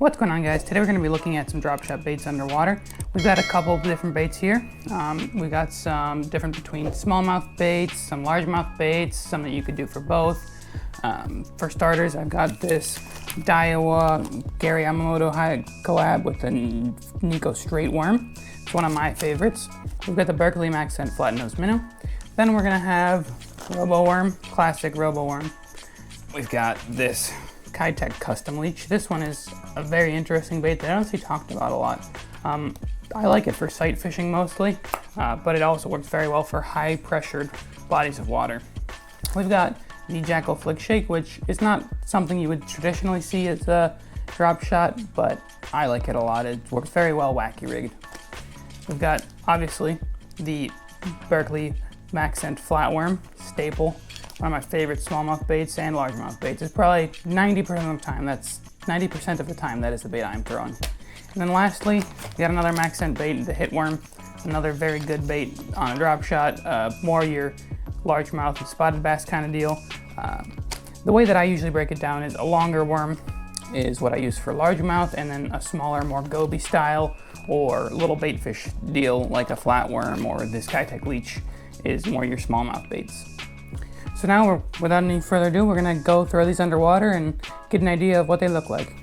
What's going on, guys? Today we're going to be looking at some drop shot baits underwater. We've got a couple of different baits here. We've got some different between smallmouth baits, some largemouth baits, some that you could do for both. For starters, I've got this Daiwa Yamamoto collab with the Neko straight worm. It's one of my favorites. We've got the Berkley accent flat nose minnow. Then we're going to have Roboworm, classic Roboworm. We've got this Keitech custom leech. This one is a very interesting bait that I don't see talked about a lot. I like it for sight fishing mostly, but it also works very well for high pressured bodies of water. We've got the Jackall flick shake, which is not something you would traditionally see as a drop shot, but I like it a lot. It works very well wacky rigged. We've got obviously the Berkley accent flatworm staple. One of my favorite smallmouth baits and largemouth baits. It's probably 90% of the time, that is the bait I'm throwing. And then lastly, we got another accent bait, the hitworm. Another very good bait on a drop shot, more your largemouth and spotted bass kind of deal. The way that I usually break it down is a longer worm is what I use for largemouth, and then a smaller, more goby style or little bait fish deal like a flatworm or this Keitech leech is more your smallmouth baits. So now, without any further ado, we're gonna go throw these underwater and get an idea of what they look like.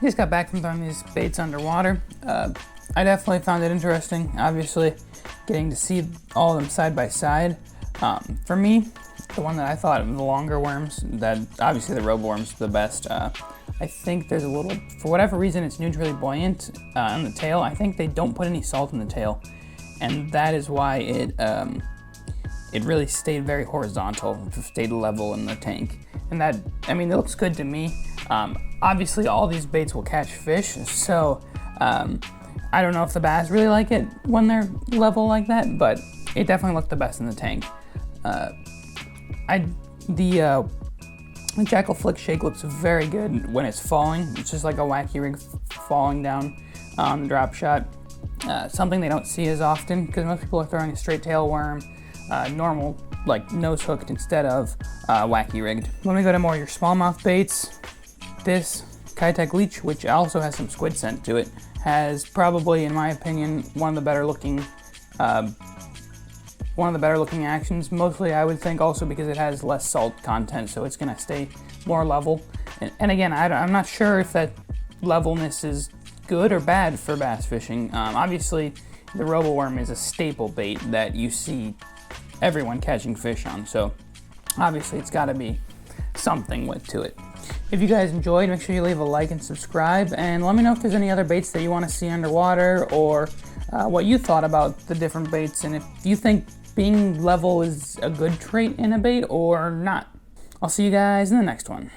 just got back from throwing these baits underwater. I definitely found it interesting, obviously, getting to see all of them side by side. For me, the one that I thought of the longer worms, that obviously the Roboworm's the best. I think there's a little, for whatever reason, it's neutrally buoyant on the tail. I think they don't put any salt in the tail, and that is why it really stayed very horizontal, stayed level in the tank. And that, I mean, it looks good to me. Obviously, all these baits will catch fish, so I don't know if the bass really like it when they're level like that, but it definitely looked the best in the tank. The Jackall Flick Shake looks very good when it's falling. It's just like a wacky rig falling down on the drop shot. Something they don't see as often because most people are throwing a straight tail worm, normal, like nose hooked instead of wacky rigged. When we go to more your smallmouth baits, this Keitech Leech, which also has some squid scent to it, has probably, in my opinion, one of the better looking actions. Mostly, I would think, also because it has less salt content, so it's gonna stay more level. And again, I'm not sure if that levelness is good or bad for bass fishing. Obviously, the Roboworm is a staple bait that you see everyone catching fish on, so obviously it's got to be something to it. If you guys enjoyed, make sure you leave a like and subscribe, and let me know if there's any other baits that you want to see underwater, or what you thought about the different baits, and if you think being level is a good trait in a bait or not. I'll see you guys in the next one.